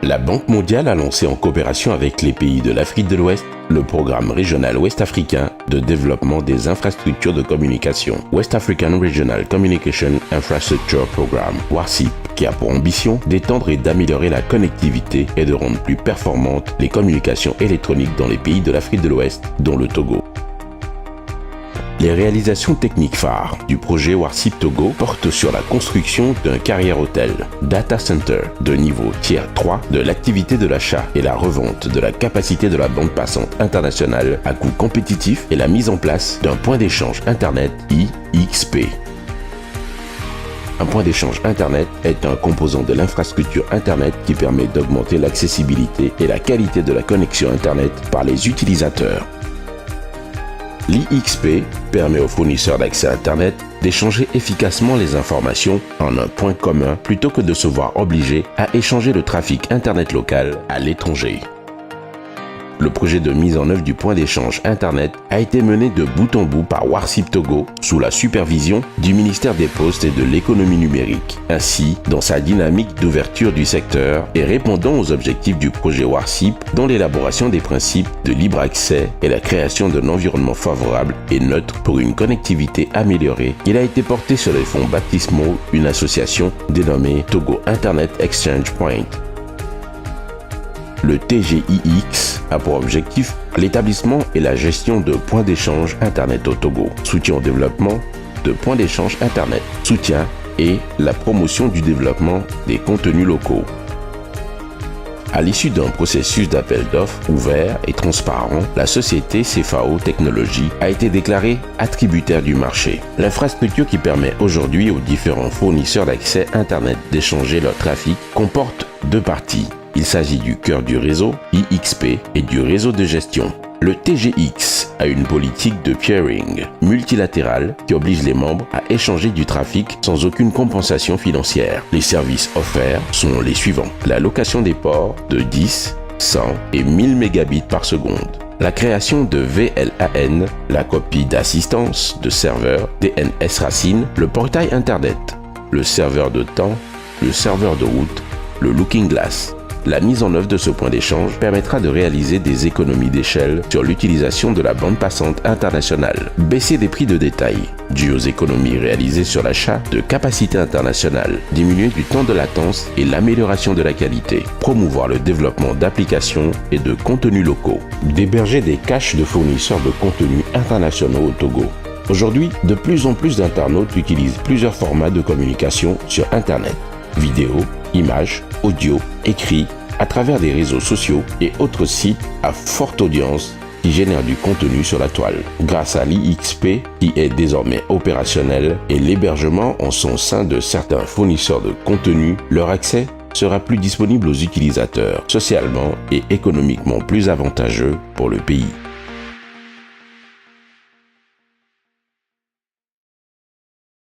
La Banque mondiale a lancé en coopération avec les pays de l'Afrique de l'Ouest le programme régional ouest-africain de développement des infrastructures de communication, West African Regional Communication Infrastructure Program, WARCIP, qui a pour ambition d'étendre et d'améliorer la connectivité et de rendre plus performantes les communications électroniques dans les pays de l'Afrique de l'Ouest, dont le Togo. Les réalisations techniques phares du projet WARCIP Togo portent sur la construction d'un carrière-hôtel, data center de niveau tier 3, de l'activité de l'achat et la revente de la capacité de la bande passante internationale à coût compétitif et la mise en place d'un point d'échange Internet IXP. Un point d'échange Internet est un composant de l'infrastructure Internet qui permet d'augmenter l'accessibilité et la qualité de la connexion Internet par les utilisateurs. L'IXP permet aux fournisseurs d'accès à Internet d'échanger efficacement les informations en un point commun plutôt que de se voir obligés à échanger le trafic Internet local à l'étranger. Le projet de mise en œuvre du point d'échange Internet a été mené de bout en bout par WARCIP Togo sous la supervision du ministère des Postes et de l'Économie numérique. Ainsi, dans sa dynamique d'ouverture du secteur et répondant aux objectifs du projet WARCIP, dont l'élaboration des principes de libre accès et la création d'un environnement favorable et neutre pour une connectivité améliorée, il a été porté sur les fonds baptismaux une association dénommée Togo Internet Exchange Point. Le TGIX a pour objectif l'établissement et la gestion de points d'échange Internet au Togo, soutien au développement de points d'échange Internet, soutien et la promotion du développement des contenus locaux. À l'issue d'un processus d'appel d'offres ouvert et transparent, la société CFAO Technologies a été déclarée attributaire du marché. L'infrastructure qui permet aujourd'hui aux différents fournisseurs d'accès Internet d'échanger leur trafic comporte deux parties. Il s'agit du cœur du réseau, IXP, et du réseau de gestion. Le TGX a une politique de peering multilatérale qui oblige les membres à échanger du trafic sans aucune compensation financière. Les services offerts sont les suivants. La location des ports de 10, 100 et 1000 mégabits par seconde. La création de VLAN, la copie d'assistance de serveurs DNS Racine, le portail Internet, le serveur de temps, le serveur de route, le Looking Glass. La mise en œuvre de ce point d'échange permettra de réaliser des économies d'échelle sur l'utilisation de la bande passante internationale, baisser des prix de détail, dû aux économies réalisées sur l'achat de capacités internationales, diminuer du temps de latence et l'amélioration de la qualité, promouvoir le développement d'applications et de contenus locaux, d'héberger des caches de fournisseurs de contenus internationaux au Togo. Aujourd'hui, de plus en plus d'internautes utilisent plusieurs formats de communication sur Internet, vidéo, images, audio, écrit, à travers des réseaux sociaux et autres sites à forte audience qui génèrent du contenu sur la toile. Grâce à l'IXP qui est désormais opérationnel et l'hébergement en son sein de certains fournisseurs de contenu, leur accès sera plus disponible aux utilisateurs, socialement et économiquement plus avantageux pour le pays.